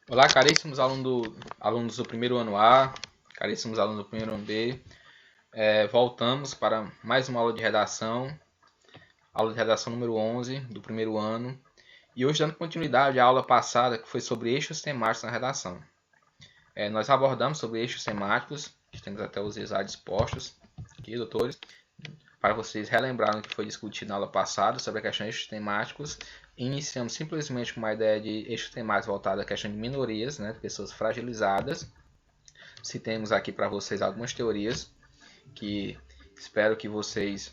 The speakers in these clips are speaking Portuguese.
Olá, caríssimos alunos do primeiro ano A, caríssimos alunos do primeiro ano B. Voltamos para mais uma aula de redação número 11 do primeiro ano. E hoje, dando continuidade à aula passada, que foi sobre eixos temáticos na redação. Nós abordamos sobre eixos temáticos, temos até os slides postos aqui, doutores, para vocês relembrarem o que foi discutido na aula passada sobre a questão de eixos temáticos. Iniciamos simplesmente com uma ideia de eixos temáticos voltado à questão de minorias, né, de pessoas fragilizadas. Citemos aqui para vocês algumas teorias que espero que vocês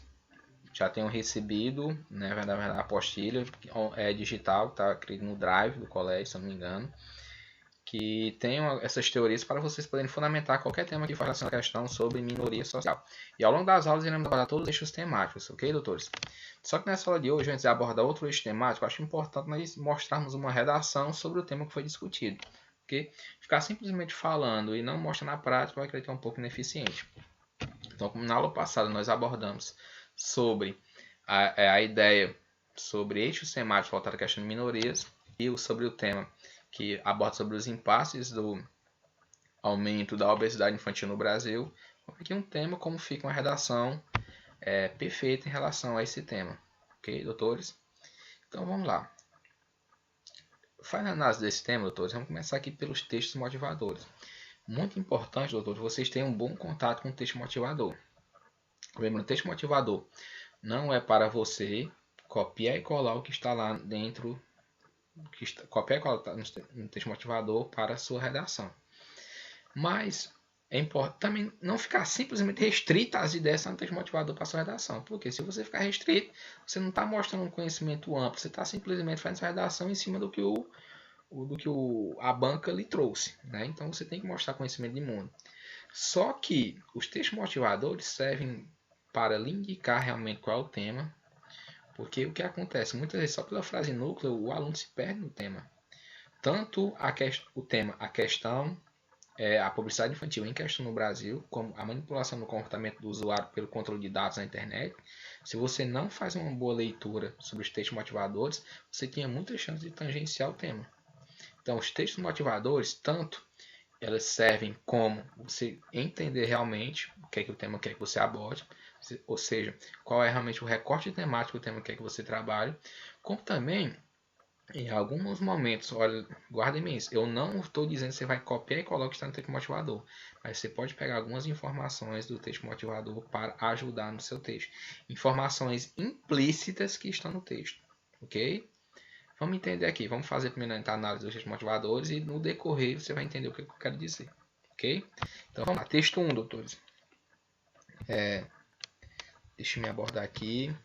já tenham recebido, né, na apostila, é digital, está escrito no Drive do colégio, se eu não me engano, que tenham essas teorias para vocês poderem fundamentar qualquer tema que faça a questão sobre minoria social. E ao longo das aulas iremos abordar todos os eixos temáticos, ok, doutores? Só que nessa aula de hoje, antes de abordar outro eixo temático, acho importante nós mostrarmos uma redação sobre o tema que foi discutido. Okay? Ficar simplesmente falando e não mostrar na prática vai ser um pouco ineficiente. Então, como na aula passada nós abordamos sobre a ideia sobre eixos temáticos voltados à questão de minorias e sobre o tema que aborda sobre os impasses do aumento da obesidade infantil no Brasil, aqui um tema como fica uma redação perfeita em relação a esse tema. Ok, doutores? Então vamos lá. Fazendo a análise desse tema, doutores, vamos começar aqui pelos textos motivadores. Muito importante, doutores, vocês tenham um bom contato com o texto motivador. Lembrando, o texto motivador não é para você copiar e colar o que está lá dentro, copiar e colar no texto motivador para a sua redação. Mas é importante também não ficar simplesmente restrito às ideias no texto motivador para a sua redação. Porque se você ficar restrito, você não está mostrando um conhecimento amplo, você está simplesmente fazendo sua redação em cima do que a banca lhe trouxe. Né? Então você tem que mostrar conhecimento de mundo. Só que os textos motivadores servem para lhe indicar realmente qual é o tema, porque o que acontece? Muitas vezes, só pela frase núcleo, o aluno se perde no tema. Tanto o tema, a questão, a publicidade infantil em questão no Brasil, como a manipulação do comportamento do usuário pelo controle de dados na internet, se você não faz uma boa leitura sobre os textos motivadores, você tinha muitas chances de tangenciar o tema. Então, os textos motivadores, tanto elas servem como você entender realmente o que é que o tema quer que você aborde, ou seja, qual é realmente o recorte temático do tema que quer que você trabalhe, como também, em alguns momentos, olha, guardem isso, eu não estou dizendo que você vai copiar e colocar o que está no texto motivador, mas você pode pegar algumas informações do texto motivador para ajudar no seu texto. Informações implícitas que estão no texto, ok? Vamos entender aqui, vamos fazer primeiro a análise dos textos motivadores e no decorrer você vai entender o que eu quero dizer, ok? Então vamos lá, texto 1, doutores. Deixa eu me abordar aqui.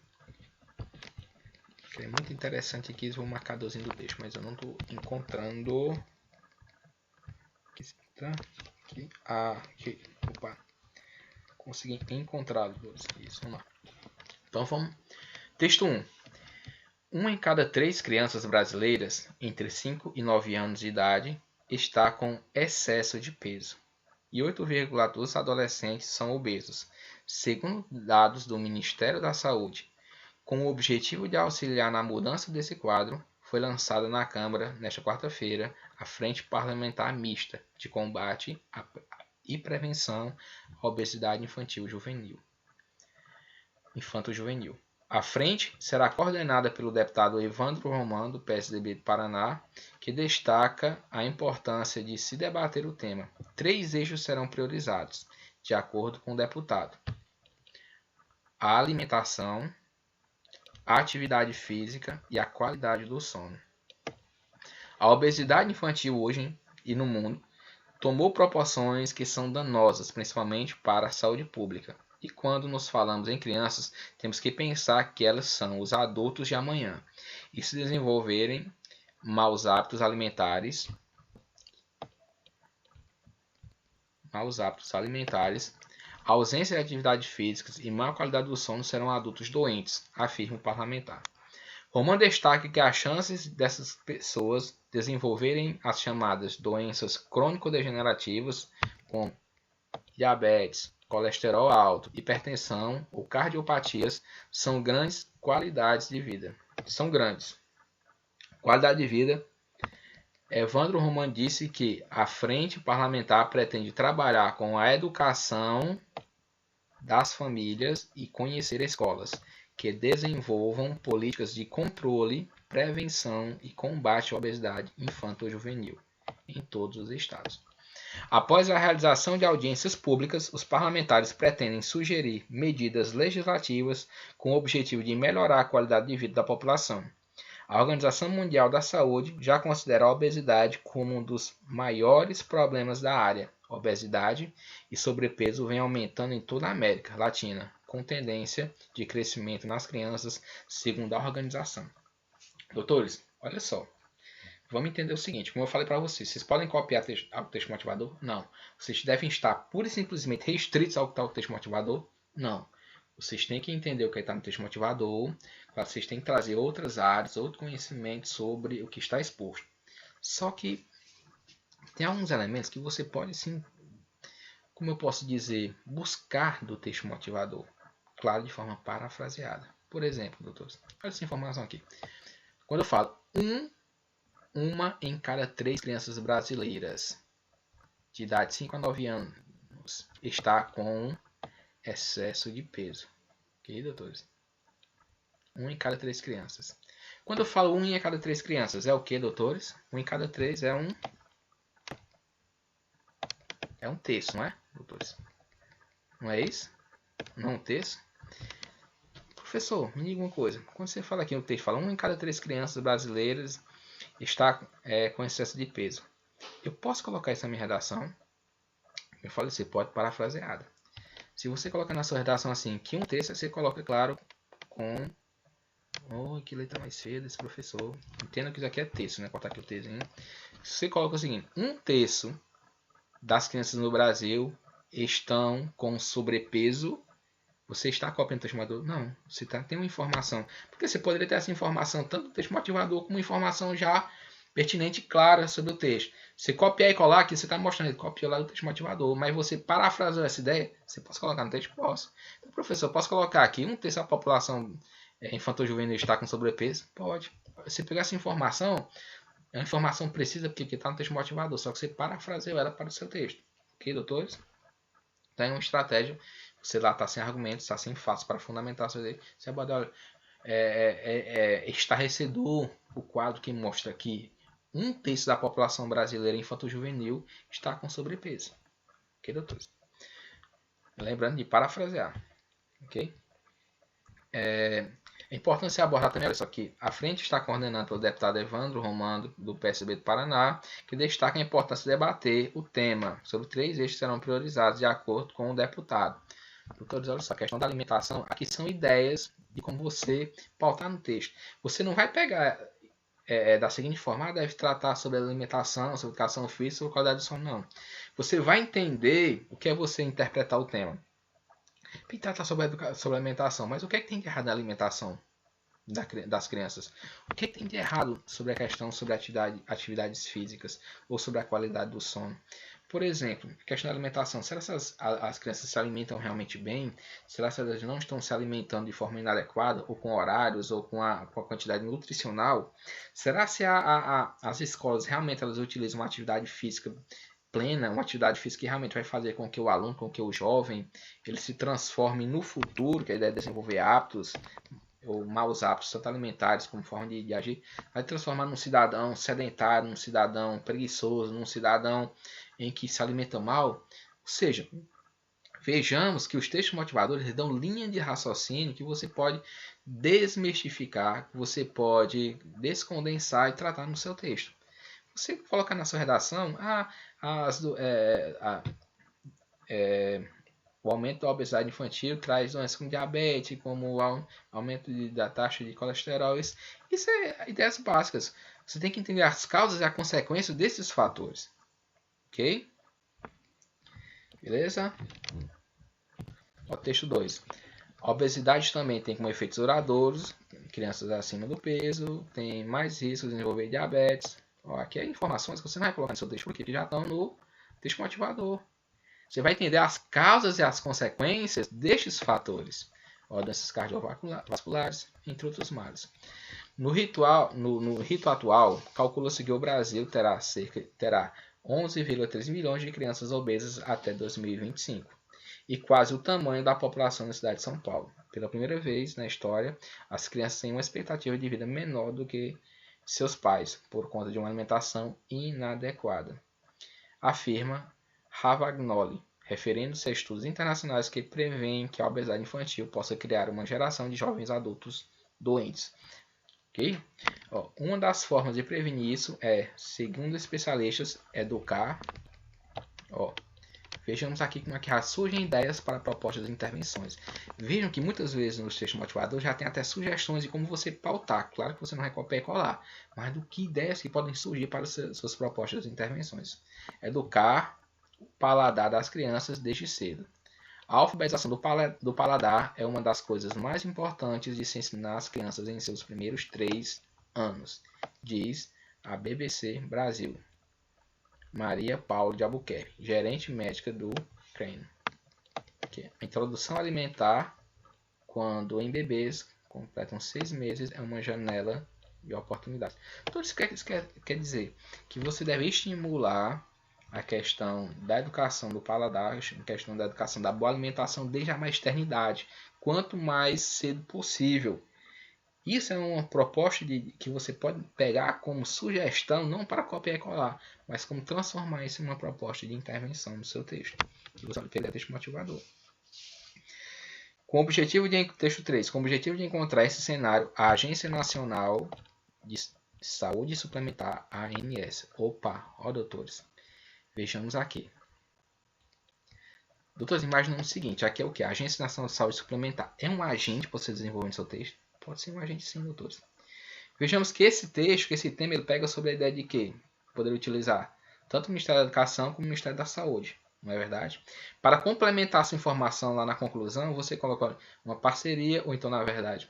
É muito interessante aqui, vou marcar dozinho do texto, mas eu não estou encontrando. Aqui está. Aqui. Aqui. Opa. Consegui encontrá-lo. Isso, vamos lá. Então vamos. Texto 1. 1 em cada 3 crianças brasileiras entre 5 e 9 anos de idade está com excesso de peso. E 8,2 adolescentes são obesos, segundo dados do Ministério da Saúde. Com o objetivo de auxiliar na mudança desse quadro, foi lançada na Câmara, nesta quarta-feira, a Frente Parlamentar Mista de Combate e Prevenção à Obesidade Infanto-Juvenil. A frente será coordenada pelo deputado Evandro Romano, do PSDB do Paraná, que destaca a importância de se debater o tema. 3 eixos serão priorizados, de acordo com o deputado: a alimentação, a atividade física e a qualidade do sono. A obesidade infantil hoje e no mundo tomou proporções que são danosas, principalmente para a saúde pública. E quando nos falamos em crianças, temos que pensar que elas são os adultos de amanhã. E se desenvolverem maus hábitos alimentares, ausência de atividades físicas e má qualidade do sono serão adultos doentes, afirma o parlamentar. Romano destaca que as chances dessas pessoas desenvolverem as chamadas doenças crônico-degenerativas, como diabetes, colesterol alto, hipertensão ou cardiopatias, são grandes qualidades de vida. Qualidade de vida Evandro Romano disse que a Frente Parlamentar pretende trabalhar com a educação das famílias e conhecer escolas que desenvolvam políticas de controle, prevenção e combate à obesidade infanto-juvenil em todos os estados. Após a realização de audiências públicas, os parlamentares pretendem sugerir medidas legislativas com o objetivo de melhorar a qualidade de vida da população. A Organização Mundial da Saúde já considera a obesidade como um dos maiores problemas da área. Obesidade e sobrepeso vem aumentando em toda a América Latina, com tendência de crescimento nas crianças, segundo a organização. Doutores, olha só. Vamos entender o seguinte, como eu falei para vocês podem copiar o texto motivador? Não. Vocês devem estar pura e simplesmente restritos ao que está o texto motivador? Não. Vocês têm que entender o que está no texto motivador, vocês têm que trazer outras áreas, outro conhecimento sobre o que está exposto. Só que tem alguns elementos que você pode, sim, como eu posso dizer, buscar do texto motivador. Claro, de forma parafraseada. Por exemplo, doutores, olha essa informação aqui. Quando eu falo uma em cada 3 crianças brasileiras de idade de 5 a 9 anos está com excesso de peso. Ok, doutores? 1 em cada 3 crianças. Quando eu falo 1 em cada 3 crianças, é o que, doutores? 1 em cada 3 é um terço, não é, doutores? Não é isso? Não é um terço? Professor, me diga uma coisa. Quando você fala aqui no texto, fala 1 em cada 3 crianças brasileiras está com excesso de peso. Eu posso colocar isso na minha redação? Eu falei, você pode parafraseada. Se você colocar na sua redação assim, que um terço, você coloca, claro, com... Oh, que letra mais feia desse professor. Entenda que isso aqui é terço, né? Cortar aqui o terço. Você coloca o seguinte, 1/3 das crianças no Brasil estão com sobrepeso. Você está copiando o texto motivador? Não, você tem uma informação. Porque você poderia ter essa informação tanto do texto motivador como informação já pertinente e clara sobre o texto. Você copiar e colar aqui, você está mostrando, ele copiou lá do texto motivador, mas você parafraseou essa ideia, você pode colocar no texto? Posso. Então, professor, posso colocar aqui 1/3 da população infanto-juvenil está com sobrepeso? Pode. Você pegar essa informação, é uma informação precisa porque está no texto motivador, só que você parafraseou ela para o seu texto. Ok, doutores? Então é uma estratégia. Você lá está sem argumentos, está sem fatos para fundamentar a sua ideia. Você pode, olha, estarrecedor o quadro que mostra que 1/3 da população brasileira infanto-juvenil está com sobrepeso. Ok, doutores? Lembrando de parafrasear. Ok? É importante você abordar também, olha só aqui, a frente está coordenada pelo deputado Evandro Romano, do PSB do Paraná, que destaca a importância de debater o tema sobre 3 eixos que serão priorizados de acordo com o deputado. Doutores, olha só, a questão da alimentação, aqui são ideias de como você pautar no texto. Você não vai pegar da seguinte forma, deve tratar sobre alimentação, sobre educação física, sobre qualidade de sono, não. Você vai entender o que é você interpretar o tema. Tem que tratar sobre alimentação, mas o que é que tem de errado na alimentação das crianças? O que é que tem de errado sobre a questão sobre atividades físicas ou sobre a qualidade do sono? Por exemplo, questão da alimentação. Será que as crianças se alimentam realmente bem? Será que elas não estão se alimentando de forma inadequada, ou com horários, ou com a quantidade nutricional? Será se as escolas realmente elas utilizam uma atividade física plena, uma atividade física que realmente vai fazer com que o aluno, com que o jovem, ele se transforme no futuro, que a ideia é desenvolver hábitos, ou maus hábitos, tanto alimentares como forma de agir, vai transformar num cidadão sedentário, num cidadão preguiçoso, num cidadão em que se alimenta mal. Ou seja, vejamos que os textos motivadores dão linha de raciocínio que você pode desmistificar, que você pode descondensar e tratar no seu texto. Você coloca na sua redação o aumento da obesidade infantil traz doenças como diabetes, como o aumento da taxa de colesterol. Isso é ideias básicas. Você tem que entender as causas e as consequências desses fatores. Ok? Beleza? O texto 2. A obesidade também tem como efeitos duradouros crianças acima do peso, tem mais risco de desenvolver diabetes. Aqui é informações que você não vai colocar no seu texto, porque já estão no texto motivador. Você vai entender as causas e as consequências destes fatores. ou doenças cardiovasculares, entre outros males. No rito atual, calcula-se que o Brasil terá 11,3 milhões de crianças obesas até 2025 e quase o tamanho da população da cidade de São Paulo. Pela primeira vez na história, as crianças têm uma expectativa de vida menor do que seus pais, por conta de uma alimentação inadequada, afirma Ravagnoli, referindo-se a estudos internacionais que prevêem que a obesidade infantil possa criar uma geração de jovens adultos doentes. Okay? Uma das formas de prevenir isso é, segundo especialistas, educar. Vejamos aqui como é que já surgem ideias para propostas de intervenções. Vejam que muitas vezes nos textos motivadores já tem até sugestões de como você pautar. Claro que você não vai copiar e colar, mas do que ideias que podem surgir para suas propostas de intervenções. Educar o paladar das crianças desde cedo. A alfabetização do paladar é uma das coisas mais importantes de se ensinar às crianças em seus primeiros 3 anos, diz a BBC Brasil. Maria Paula de Albuquerque, gerente médica do CRANE. A introdução alimentar, quando em bebês completam 6 meses, é uma janela de oportunidade. Então isso quer dizer que você deve estimular a questão da educação do paladar, a questão da educação da boa alimentação desde a maternidade, quanto mais cedo possível. Isso é uma proposta que você pode pegar como sugestão, não para copiar e colar, mas como transformar isso em uma proposta de intervenção no seu texto, que você vai ter texto motivador. Texto 3. Com o objetivo de encontrar esse cenário, a Agência Nacional de Saúde Suplementar, ANS. Doutores. Vejamos aqui. Doutores, imaginamos o seguinte, aqui é o que? A Agência Nacional de Saúde Suplementar é um agente para você desenvolver no seu texto? Pode ser um agente sim, doutores. Vejamos que esse texto, que esse tema, ele pega sobre a ideia de que poder utilizar tanto o Ministério da Educação como o Ministério da Saúde, não é verdade? Para complementar essa informação lá na conclusão, você coloca uma parceria, ou então, na verdade,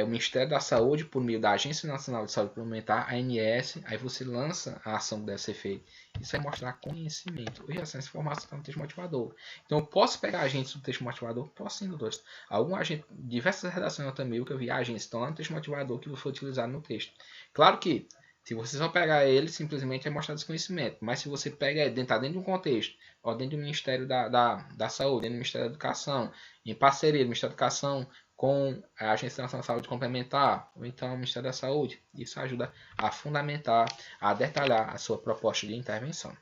o Ministério da Saúde, por meio da Agência Nacional de Saúde Suplementar, ANS, aí você lança a ação que deve ser feita. Isso vai mostrar conhecimento. E essa informação está no texto motivador. Então, eu posso pegar agentes do texto motivador? Posso sim, doutores. Algum agente, diversas redações também que eu vi agentes estão lá no texto motivador que for utilizado no texto. Claro que, se você só pegar ele, simplesmente vai mostrar desconhecimento. Mas se você pega ele, dentro de um contexto, ou dentro do Ministério da Saúde, dentro do Ministério da Educação, em parceria do Ministério da Educação, com a Agência Nacional de Saúde Complementar, ou então o Ministério da Saúde. Isso ajuda a fundamentar, a detalhar a sua proposta de intervenção.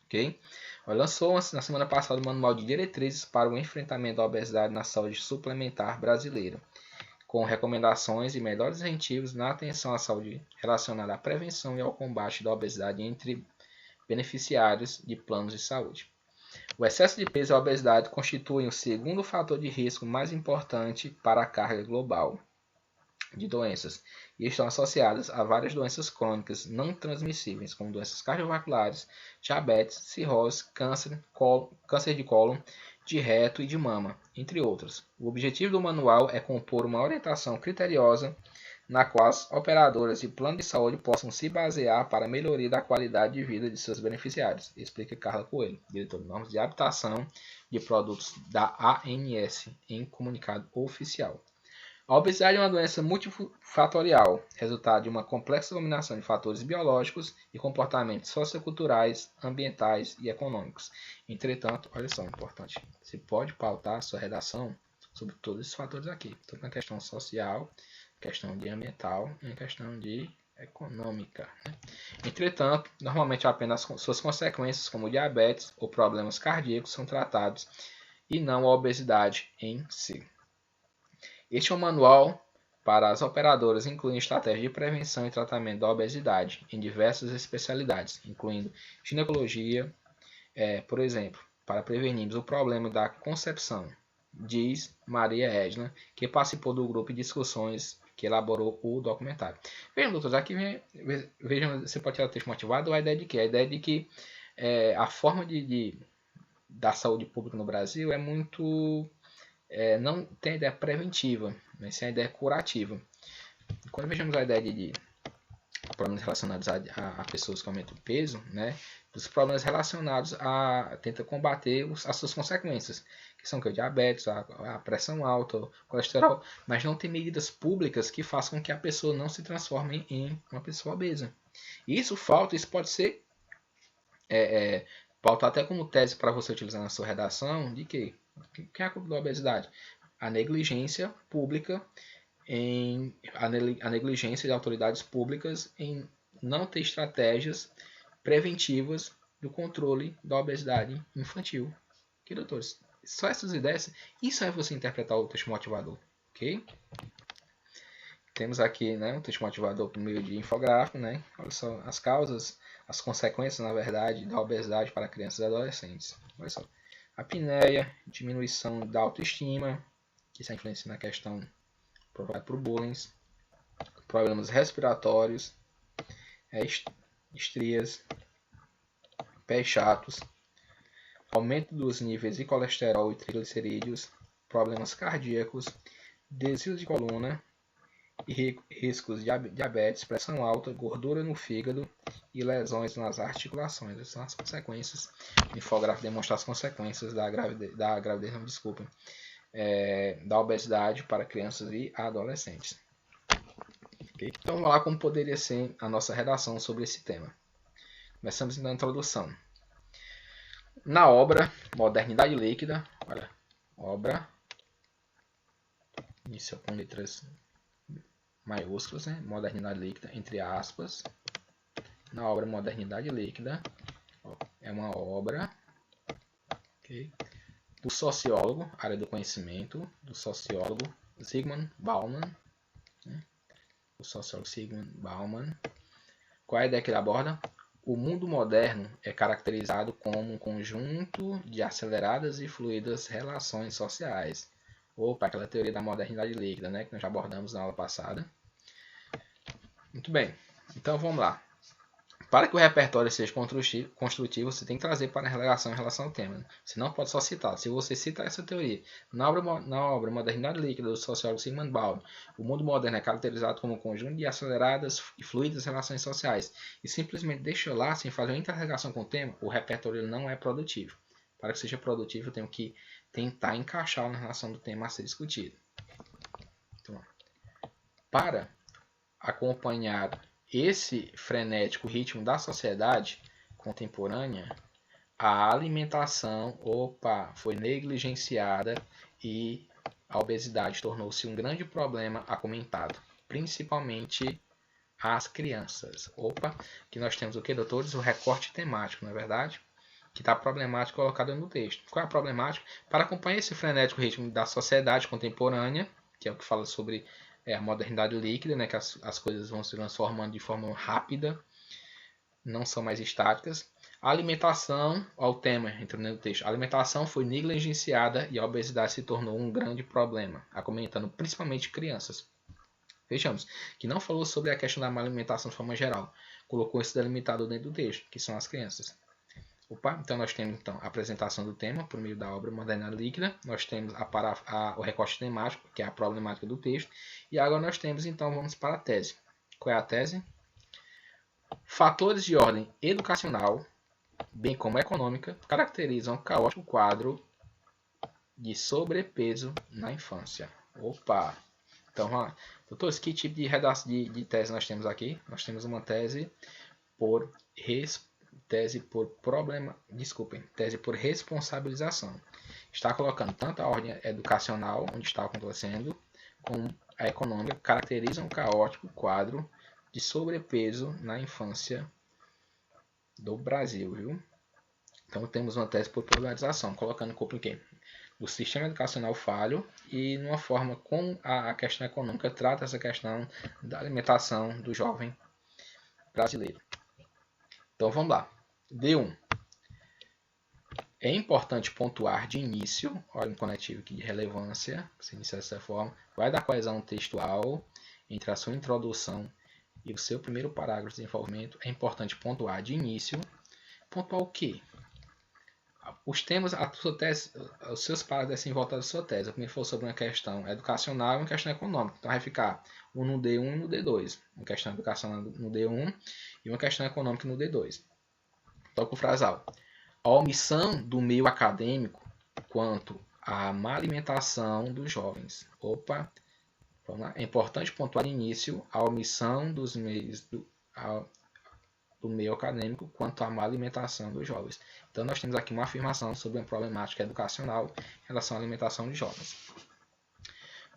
Ok? Lançou na semana passada o Manual de Diretrizes para o Enfrentamento da Obesidade na Saúde Suplementar Brasileira, com recomendações e melhores incentivos na atenção à saúde relacionada à prevenção e ao combate da obesidade entre beneficiários de planos de saúde. O excesso de peso e a obesidade constituem o segundo fator de risco mais importante para a carga global de doenças e estão associadas a várias doenças crônicas não transmissíveis, como doenças cardiovasculares, diabetes, cirrose, câncer de cólon, de reto e de mama, entre outros. O objetivo do manual é compor uma orientação criteriosa na qual as operadoras de plano de saúde possam se basear para a melhoria da qualidade de vida de seus beneficiários, explica Carla Coelho, diretora de normas de habitação de produtos da ANS, em comunicado oficial. A obesidade é uma doença multifatorial, resultado de uma complexa combinação de fatores biológicos e comportamentos socioculturais, ambientais e econômicos. Entretanto, olha só, importante, você pode pautar a sua redação sobre todos esses fatores aqui, tanto na questão social, questão de ambiental e questão de econômica. Entretanto, normalmente apenas suas consequências, como diabetes ou problemas cardíacos, são tratados e não a obesidade em si. Este é um manual para as operadoras, incluindo estratégias de prevenção e tratamento da obesidade em diversas especialidades, incluindo ginecologia, por exemplo, para prevenirmos o problema da concepção, diz Maria Edna, que participou do grupo de discussões que elaborou o documentário. Vejam, doutores, aqui vejam, você pode tirar o texto motivado ou a ideia de quê? A ideia de que a forma da saúde pública no Brasil é muito... não tem a ideia preventiva, mas sim a ideia curativa. Quando vejamos a ideia de problemas relacionados a pessoas que aumentam o peso, né? Os problemas relacionados tenta combater as suas consequências, que são o diabetes, a pressão alta, o colesterol, mas não tem medidas públicas que façam com que a pessoa não se transforme em uma pessoa obesa. E isso pode ser pauta até como tese para você utilizar na sua redação, de que quem é a culpa da obesidade? A negligência pública, a negligência de autoridades públicas em não ter estratégias preventivas do controle da obesidade infantil. Ok, doutores? Só essas ideias, isso é você interpretar o texto motivador, ok? Temos aqui, né, um texto motivador por meio de infográfico, né? Olha só as causas, as consequências, na verdade, da obesidade para crianças e adolescentes. Olha só. Apneia, diminuição da autoestima, que isso influencia na questão provocada por bullying, problemas respiratórios, estrias, pés chatos, aumento dos níveis de colesterol e triglicerídeos, problemas cardíacos, desvio de coluna e riscos de diabetes, pressão alta, gordura no fígado e lesões nas articulações. Essas são as consequências. O infográfico demonstra as consequências da gravidez, da obesidade para crianças e adolescentes. Okay? Então vamos lá como poderia ser a nossa redação sobre esse tema. Começamos então a introdução. Na obra Modernidade Líquida, olha, obra, inicial com letras maiúsculas, né? Modernidade Líquida, entre aspas. Na obra Modernidade Líquida, é uma obra, okay, do sociólogo, área do conhecimento, do sociólogo Zygmunt Bauman, né? O sociólogo Zygmunt Bauman. Qual é a ideia que ele aborda? O mundo moderno é caracterizado como um conjunto de aceleradas e fluidas relações sociais. Opa, aquela teoria da modernidade líquida, né, que nós já abordamos na aula passada. Muito bem, então vamos lá. Para que o repertório seja construtivo, você tem que trazer para a relação em relação ao tema. Você não pode só citar. Se você cita essa teoria na obra Modernidade Líquida do sociólogo Zygmunt Bauman, o mundo moderno é caracterizado como um conjunto de aceleradas e fluidas relações sociais, e simplesmente deixa lá sem fazer uma interligação com o tema, o repertório não é produtivo. Para que seja produtivo, eu tenho que tentar encaixar na relação do tema a ser discutido. Então, para acompanhar esse frenético ritmo da sociedade contemporânea, a alimentação foi negligenciada e a obesidade tornou-se um grande problema acomentado, principalmente as crianças. Que nós temos o que, doutores? O recorte temático, não é verdade? Que está problemático colocado no texto. Qual é a problemática? Para acompanhar esse frenético ritmo da sociedade contemporânea, que é o que fala sobre a modernidade líquida, né, que as coisas vão se transformando de forma rápida, não são mais estáticas. A alimentação, ao tema, entrando no texto, a alimentação foi negligenciada e a obesidade se tornou um grande problema, acometendo principalmente crianças. Vejamos, que não falou sobre a questão da alimentação de forma geral, colocou esse delimitador dentro do texto, que são as crianças. Então nós temos a apresentação do tema por meio da obra Modernidade Líquida, nós temos o recorte temático, que é a problemática do texto, e agora nós temos, então, vamos para a tese. Qual é a tese? Fatores de ordem educacional, bem como econômica, caracterizam o caótico quadro de sobrepeso na infância. Então, vamos lá. Doutores, que tipo de tese nós temos aqui? Nós temos uma tese por responsabilização. Está colocando tanto a ordem educacional, onde está acontecendo, como a econômica, caracterizam o caótico quadro de sobrepeso na infância do Brasil, viu? Então temos uma tese por problematização, colocando o sistema educacional falho e numa forma como a questão econômica trata essa questão da alimentação do jovem brasileiro. Então vamos lá. D1. É importante pontuar de início, olha um conectivo aqui de relevância, se inicia dessa forma, vai dar coesão textual entre a sua introdução e o seu primeiro parágrafo de desenvolvimento. É importante pontuar de início. Pontuar o quê? Os temas, a sua tese, os seus parágrafos devem ser em volta da sua tese. O primeiro for sobre uma questão educacional e uma questão econômica. Então vai ficar um no D1 e no D2. Uma questão educacional no D1 e uma questão econômica no D2. Toca o frasal. A omissão do meio acadêmico quanto à má alimentação dos jovens. Opa, vamos lá. É importante pontuar no início a omissão dos meios do meio acadêmico quanto à má alimentação dos jovens. Então nós temos aqui uma afirmação sobre uma problemática educacional em relação à alimentação de jovens.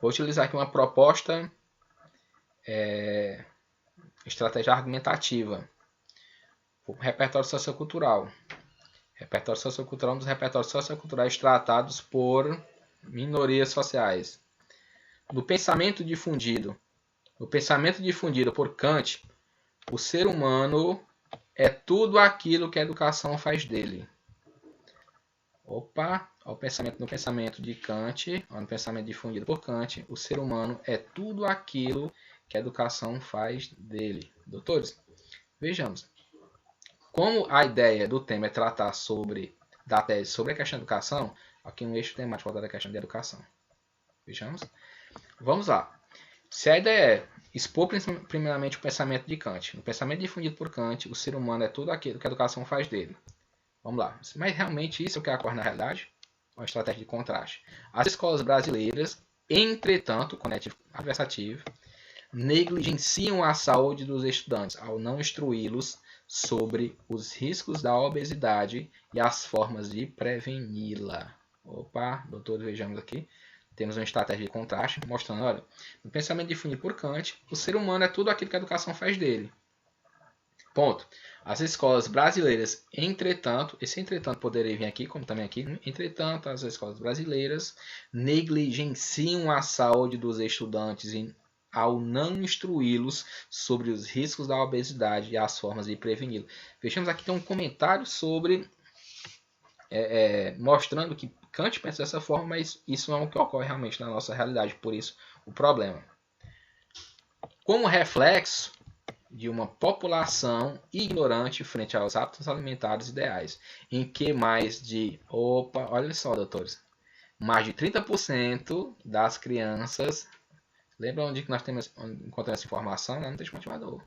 Vou utilizar aqui uma proposta, estratégia argumentativa. O repertório sociocultural. Repertório sociocultural é um dos repertórios socioculturais tratados por minorias sociais. No pensamento difundido por Kant, o ser humano é tudo aquilo que a educação faz dele. Opa, no pensamento de Kant, no pensamento difundido por Kant, o ser humano é tudo aquilo que a educação faz dele. Doutores, vejamos. Como a ideia do tema é tratar da tese sobre a questão da educação, aqui um eixo temático da questão da educação. Vejamos. Vamos lá. Se a ideia é expor primeiramente o pensamento de Kant, no pensamento difundido por Kant, o ser humano é tudo aquilo que a educação faz dele. Vamos lá. Mas realmente isso é o que ocorre na realidade? Uma estratégia de contraste. As escolas brasileiras, entretanto, conectivo adversativo, negligenciam a saúde dos estudantes ao não instruí-los sobre os riscos da obesidade e as formas de preveni-la. Opa, doutores, vejamos aqui. Temos uma estratégia de contraste mostrando, olha, no pensamento definido por Kant, o ser humano é tudo aquilo que a educação faz dele. Ponto. As escolas brasileiras, entretanto, esse entretanto poderia vir aqui, como também aqui, entretanto, as escolas brasileiras negligenciam a saúde dos estudantes ao não instruí-los sobre os riscos da obesidade e as formas de preveni-lo. Vejamos aqui tem um comentário sobre mostrando que Kant pensa dessa forma, mas isso não é o que ocorre realmente na nossa realidade, por isso o problema. Como reflexo de uma população ignorante frente aos hábitos alimentares ideais, em que olha só, doutores, mais de 30% das crianças, lembra onde que nós encontramos essa informação? Lá no texto motivador.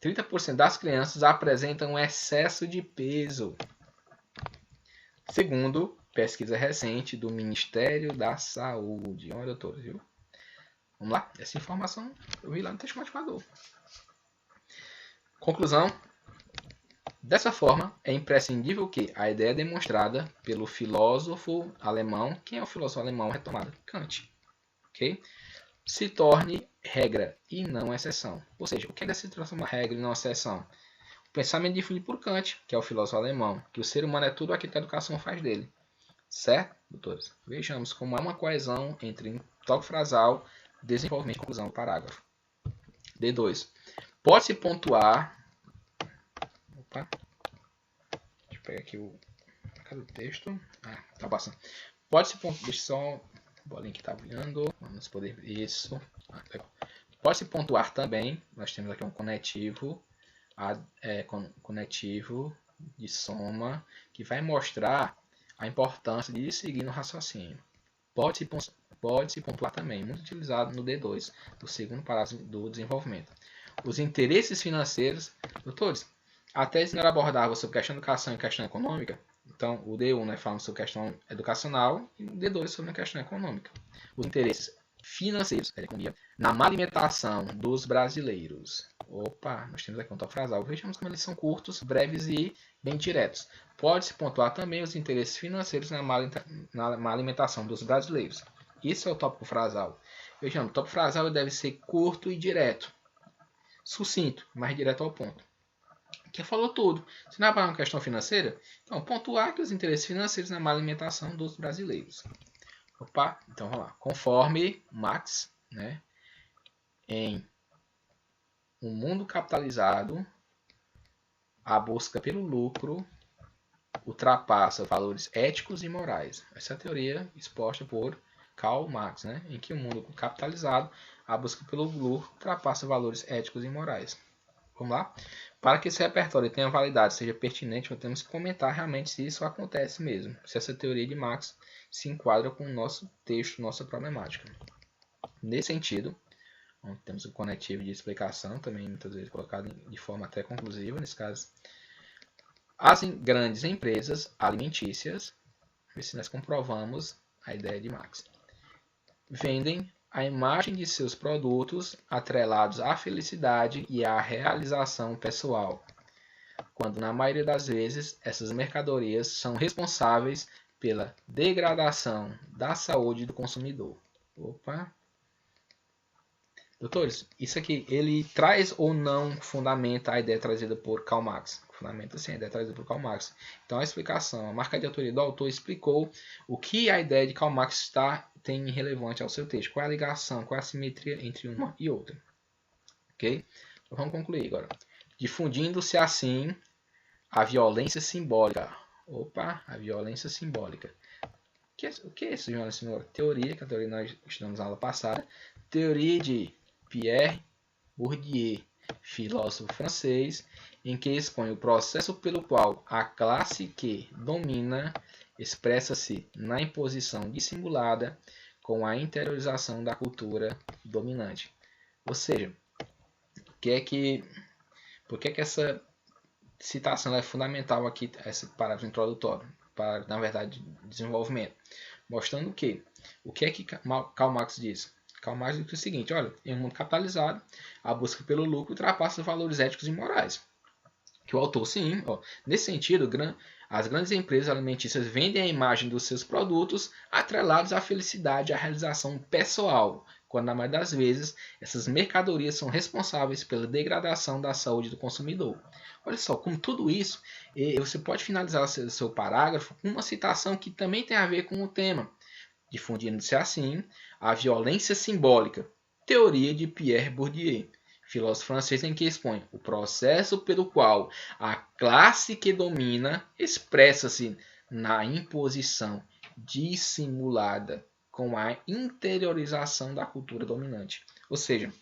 30% das crianças apresentam excesso de peso, segundo pesquisa recente do Ministério da Saúde. Olha, doutores, viu? Vamos lá, essa informação eu vi lá no texto motivador. Conclusão. Dessa forma, é imprescindível que a ideia demonstrada pelo filósofo alemão, quem é o filósofo alemão retomado? Kant, ok? Se torne regra e não exceção. Ou seja, o que é se transforma regra e não exceção? O pensamento definido por Kant, que é o filósofo alemão, que o ser humano é tudo aquilo que a educação faz dele. Certo, doutores? Vejamos como há uma coesão entre toque frasal, desenvolvimento e conclusão do parágrafo. D2. Pode-se pontuar. Opa. Deixa eu pegar aqui cadê o texto? Ah, tá passando. Pode-se pontuar. Deixa só. A bolinha que tá brilhando. Vamos poder ver isso. Legal. Pode-se pontuar também. Nós temos aqui um conectivo. Conectivo de soma. Que vai mostrar a importância de seguir no raciocínio. Pode-se pontuar também. Muito utilizado no D2. Do segundo parágrafo do desenvolvimento. Os interesses financeiros. Doutores, a tese não era abordava sobre questão de educação e questão econômica. Então, o D1 nós falamos sobre questão educacional e o D2 sobre a questão econômica. Os interesses financeiros da economia na má alimentação dos brasileiros. Opa, nós temos aqui um toque frasal. Vejamos como eles são curtos, breves e bem diretos. Pode-se pontuar também os interesses financeiros na má alimentação dos brasileiros. Isso é o tópico frasal. Vejamos, o tópico frasal deve ser curto e direto. Sucinto, mais direto ao ponto. Que falou tudo. Se não é para uma questão financeira, então pontuar que os interesses financeiros na má alimentação dos brasileiros. Opa, então vamos lá. Conforme Marx, né, em um mundo capitalizado, a busca pelo lucro ultrapassa valores éticos e morais. Essa é a teoria exposta por Karl Marx, né, em que o mundo capitalizado, a busca pelo lucro ultrapassa valores éticos e morais. Vamos lá? Para que esse repertório tenha validade, seja pertinente, nós temos que comentar realmente se isso acontece mesmo. Se essa teoria de Marx se enquadra com o nosso texto, nossa problemática. Nesse sentido, temos o conectivo de explicação, também muitas vezes colocado de forma até conclusiva, nesse caso. As grandes empresas alimentícias, ver se nós comprovamos a ideia de Marx, vendem a imagem de seus produtos atrelados à felicidade e à realização pessoal, quando na maioria das vezes essas mercadorias são responsáveis pela degradação da saúde do consumidor. Opa! Doutores, isso aqui, ele traz ou não fundamenta a ideia trazida por Karl Marx? Fundamenta sim a ideia trazida por Karl Marx. Então a explicação, a marca de autoria do autor explicou o que a ideia de Karl Marx tem relevante ao seu texto. Qual é a ligação, qual é a simetria entre uma e outra. Ok? Então vamos concluir agora. Difundindo-se assim a violência simbólica. Opa, a violência simbólica. O que é isso, João? Teoria, que a teoria nós estudamos na aula passada. Teoria de Pierre Bourdieu, filósofo francês, em que expõe o processo pelo qual a classe que domina expressa-se na imposição dissimulada com a interiorização da cultura dominante. Ou seja, por que essa citação é fundamental aqui, esse parágrafo introdutório, para, na verdade, desenvolvimento? Mostrando o que é que Karl Marx diz? Karl Marx diz o seguinte, olha, em um mundo capitalizado, a busca pelo lucro ultrapassa os valores éticos e morais. Que o autor, sim, nesse sentido, as grandes empresas alimentícias vendem a imagem dos seus produtos atrelados à felicidade e à realização pessoal, quando na maioria das vezes essas mercadorias são responsáveis pela degradação da saúde do consumidor. Olha só, com tudo isso, você pode finalizar o seu parágrafo com uma citação que também tem a ver com o tema. Difundindo-se assim a violência simbólica, teoria de Pierre Bourdieu, filósofo francês, em que expõe o processo pelo qual a classe que domina expressa-se na imposição dissimulada com a interiorização da cultura dominante. Ou seja,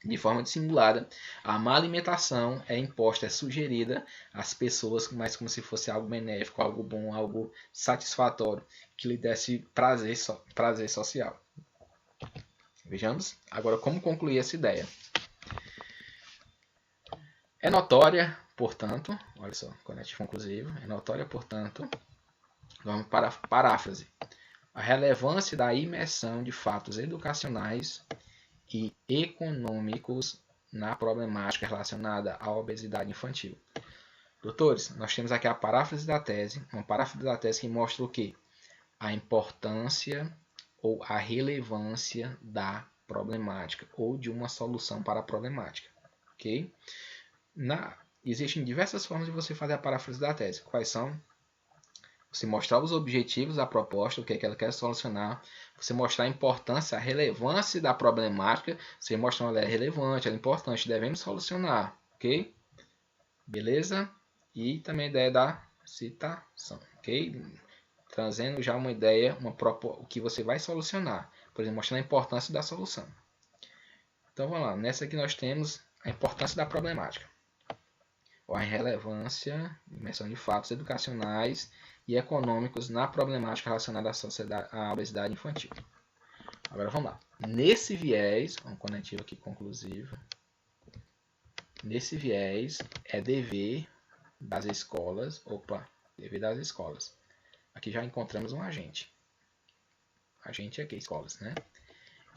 de forma dissimulada, a má alimentação é imposta, é sugerida às pessoas, mas como se fosse algo benéfico, algo bom, algo satisfatório, que lhe desse prazer social. Vejamos agora como concluir essa ideia. É notória, portanto, olha só, conectivo conclusivo, é notória, portanto, vamos para a paráfrase, a relevância da imersão de fatos educacionais e econômicos na problemática relacionada à obesidade infantil. Doutores, nós temos aqui a paráfrase da tese, uma paráfrase da tese que mostra o quê? A importância ou a relevância da problemática ou de uma solução para a problemática. Ok? Existem diversas formas de você fazer a paráfrase da tese. Quais são? Você mostrar os objetivos da proposta, o que é que ela quer solucionar. Você mostrar a importância, a relevância da problemática. Você mostra ela é relevante, ela é importante, devemos solucionar. Ok? Beleza? E também a ideia da citação. Ok? Trazendo já uma ideia, o que você vai solucionar. Por exemplo, mostrando a importância da solução. Então vamos lá. Nessa aqui nós temos a importância da problemática. A relevância, imersão de fatos educacionais e econômicos na problemática relacionada à obesidade infantil. Agora vamos lá. Nesse viés, um conectivo aqui conclusivo, nesse viés é dever das escolas, dever das escolas. Aqui já encontramos um agente. Agente aqui, escolas, né?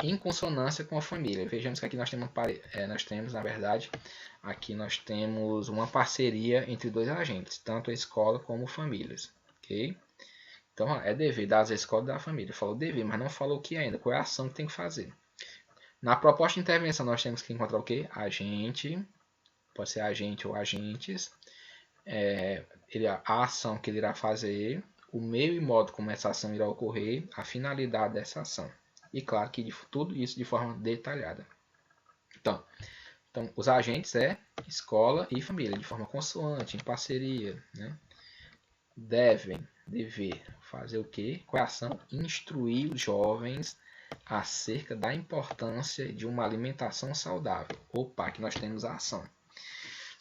Em consonância com a família. Vejamos que aqui nós temos, na verdade, aqui nós temos uma parceria entre dois agentes, tanto a escola como famílias. Ok? Então, é dever das escolas e da família. Falou dever, mas não falou o que ainda, qual é a ação que tem que fazer. Na proposta de intervenção, nós temos que encontrar o quê? Agente, pode ser agente ou agentes, a ação que ele irá fazer, o meio e modo como essa ação irá ocorrer, a finalidade dessa ação. E claro que tudo isso de forma detalhada. Então os agentes escola e família, de forma consoante, em parceria. Né? Dever fazer o quê? Qual é a ação? Instruir os jovens acerca da importância de uma alimentação saudável. Aqui nós temos a ação.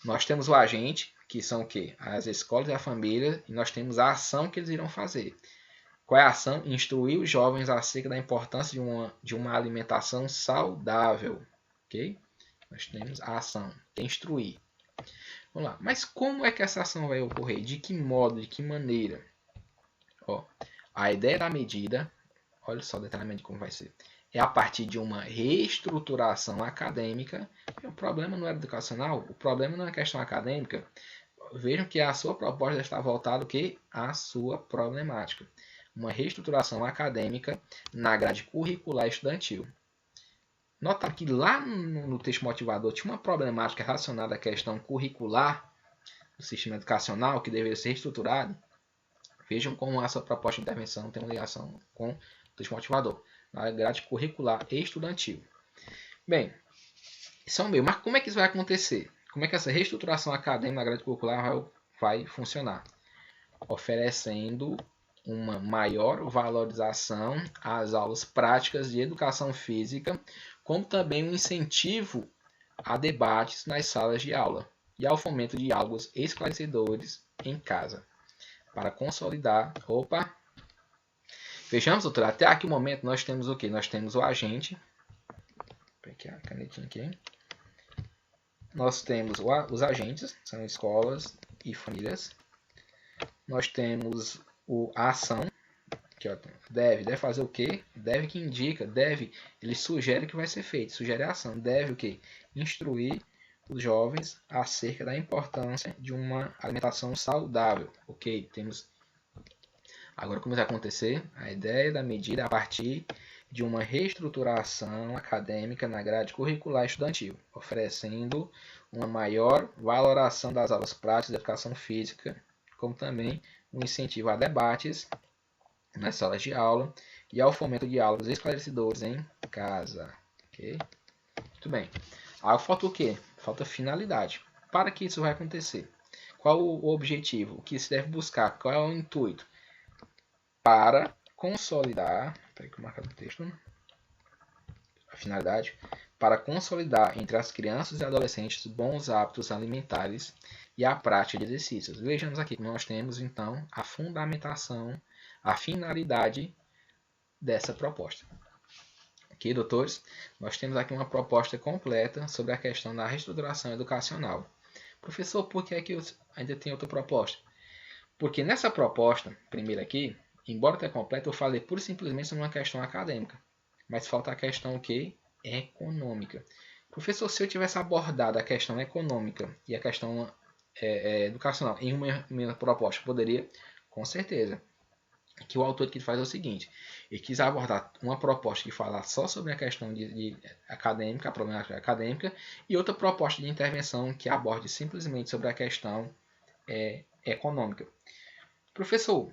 Nós temos o agente, que são o quê? As escolas e a família, e nós temos a ação que eles irão fazer. Qual é a ação? Instruir os jovens acerca da importância de uma alimentação saudável. Ok? Nós temos a ação, que é instruir. Vamos lá. Mas como é que essa ação vai ocorrer? De que modo? De que maneira? Ó, a ideia da medida, olha só detalhamento de como vai ser, é a partir de uma reestruturação acadêmica. O problema não é educacional, o problema não é questão acadêmica. Vejam que a sua proposta está voltada à sua problemática. Uma reestruturação acadêmica na grade curricular estudantil. Nota que lá no texto motivador tinha uma problemática relacionada à questão curricular do sistema educacional que deveria ser reestruturado. Vejam como a sua proposta de intervenção tem uma ligação com o texto motivador na grade curricular estudantil. Bem, isso é o meio. Mas como é que isso vai acontecer? Como é que essa reestruturação acadêmica na grade curricular vai funcionar? Oferecendo uma maior valorização às aulas práticas de educação física, como também um incentivo a debates nas salas de aula e ao fomento de diálogos esclarecedores em casa, para consolidar... Vejamos, doutor, até aqui o momento nós temos o quê? Nós temos o agente. Vou pegar a canetinha aqui. Nós temos os agentes, são escolas e famílias. Nós temos a ação, que ó, deve fazer o quê? Deve que indica, ele sugere que vai ser feito, sugere a ação, deve o quê? Instruir os jovens acerca da importância de uma alimentação saudável. Ok, temos... Agora, como vai acontecer? A ideia da medida a partir de uma reestruturação acadêmica na grade curricular estudantil, oferecendo uma maior valoração das aulas práticas de educação física, como também um incentivo a debates nas salas de aula e ao fomento de diálogos esclarecedores em casa. Okay? Muito bem. Aí falta o quê? Falta finalidade. Para que isso vai acontecer? Qual o objetivo? O que se deve buscar? Qual é o intuito? Para consolidar... Peraí que eu marco o texto. A finalidade. Para consolidar entre as crianças e adolescentes bons hábitos alimentares e a prática de exercícios. Vejamos aqui que nós temos, então, a fundamentação, a finalidade dessa proposta. Ok, doutores? Nós temos aqui uma proposta completa sobre a questão da reestruturação educacional. Professor, por que é que eu ainda tenho outra proposta? Porque nessa proposta, primeira aqui, embora tenha completa, eu falei pura e simplesmente sobre uma questão acadêmica. Mas falta a questão o quê? Econômica. Professor, se eu tivesse abordado a questão econômica e a questão educacional em uma proposta, poderia? Com certeza. Que o autor que faz é o seguinte: ele quis abordar uma proposta que fala só sobre a questão de acadêmica, a problemática acadêmica, e outra proposta de intervenção que aborde simplesmente sobre a questão econômica. Professor,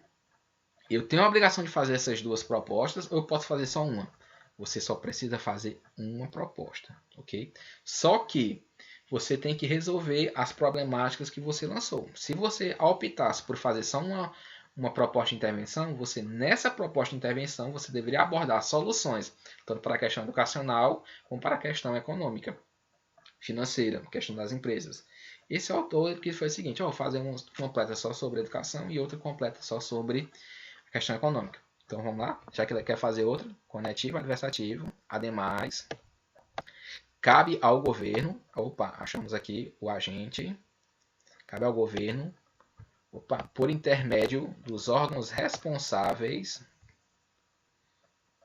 eu tenho a obrigação de fazer essas duas propostas ou eu posso fazer só uma? Você só precisa fazer uma proposta, ok? Só que você tem que resolver as problemáticas que você lançou. Se você optasse por fazer só uma proposta de intervenção, nessa proposta de intervenção, você deveria abordar soluções, tanto para a questão educacional, como para a questão econômica, financeira, questão das empresas. Esse autor que foi o seguinte: eu vou fazer uma completa só sobre educação e outra completa só sobre a questão econômica. Então vamos lá, já que ele quer fazer outra, conectivo, adversativo, ademais, cabe ao governo, achamos aqui o agente, cabe ao governo, por intermédio dos órgãos responsáveis,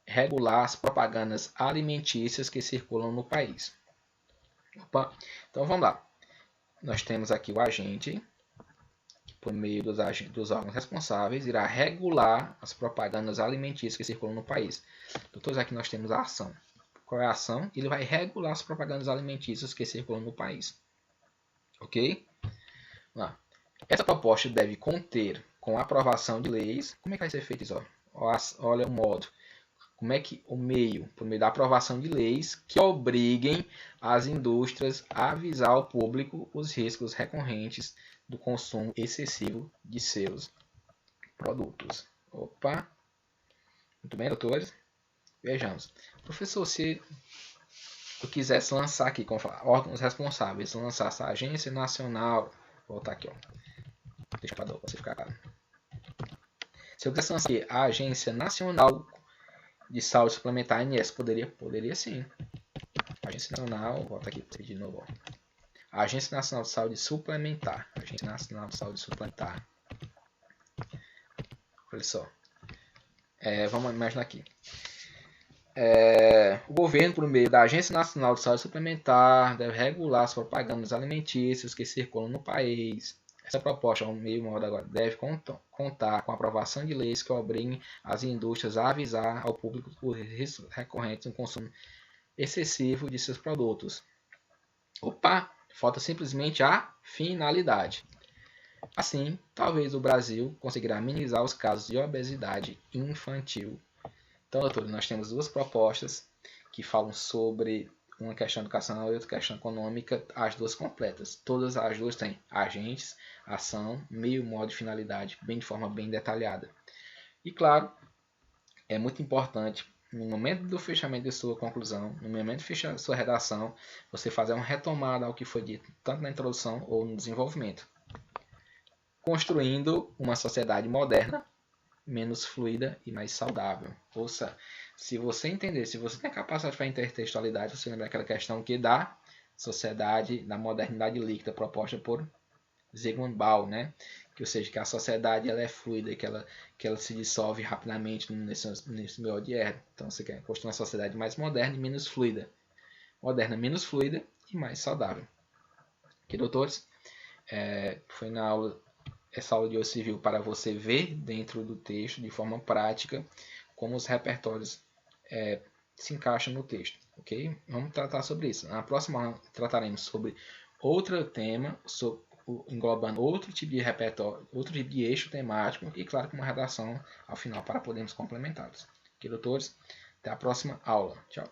regular as propagandas alimentícias que circulam no país. Então vamos lá. Nós temos aqui o agente, que por meio dos órgãos responsáveis irá regular as propagandas alimentícias que circulam no país. Doutores, aqui nós temos a ação. Qual é a ação? Ele vai regular as propagandas alimentícias que circulam no país. Ok? Vamos lá. Essa proposta deve conter, com a aprovação de leis, como é que vai ser feito isso? Olha o modo. Como é que o meio, por meio da aprovação de leis que obriguem as indústrias a avisar ao público os riscos recorrentes do consumo excessivo de seus produtos. Muito bem, doutores? Vejamos. Professor, se eu quisesse lançar aqui, como falar, órgãos responsáveis, lançasse a Agência Nacional, vou voltar aqui, ó, deixa para você ficar claro. Se eu quisesse lançar aqui a Agência Nacional de Saúde Suplementar, ANS, poderia sim. Agência Nacional, volta aqui de novo, ó. Agência Nacional de Saúde Suplementar, Agência Nacional de Saúde Suplementar. Olha só, vamos imaginar aqui. O governo, por meio da Agência Nacional de Saúde Suplementar, deve regular as propagandas alimentícias que circulam no país. Essa proposta, ao meio modo agora, deve contar com a aprovação de leis que obriguem as indústrias a avisar ao público por riscos recorrentes no consumo excessivo de seus produtos. Opa, falta simplesmente a finalidade. Assim, talvez o Brasil conseguirá minimizar os casos de obesidade infantil. Então, doutor, nós temos duas propostas que falam sobre uma questão educacional e outra questão econômica, as duas completas. Todas as duas têm agentes, ação, meio, modo e finalidade, de forma bem detalhada. E claro, é muito importante, no momento do fechamento de sua conclusão, no momento de fechar sua redação, você fazer uma retomada ao que foi dito, tanto na introdução ou no desenvolvimento. Construindo uma sociedade moderna, menos fluida e mais saudável. Ouça, se você entender, se você tem a capacidade para intertextualidade, você lembra aquela questão que da sociedade, da modernidade líquida proposta por Zygmunt Bauman, né? Que, ou seja, que a sociedade ela é fluida, que ela se dissolve rapidamente nesse meio de erro. Então você quer construir uma sociedade mais moderna e menos fluida. Moderna, menos fluida e mais saudável. Ok, doutores? Foi na aula... Essa aula de hoje serviu para você ver dentro do texto, de forma prática, como os repertórios se encaixam no texto. Ok? Vamos tratar sobre isso. Na próxima aula trataremos sobre outro tema, englobando outro tipo de repertório, outro tipo de eixo temático e, claro, com uma redação ao final para podermos complementá-los. Ok, doutores? Até a próxima aula. Tchau.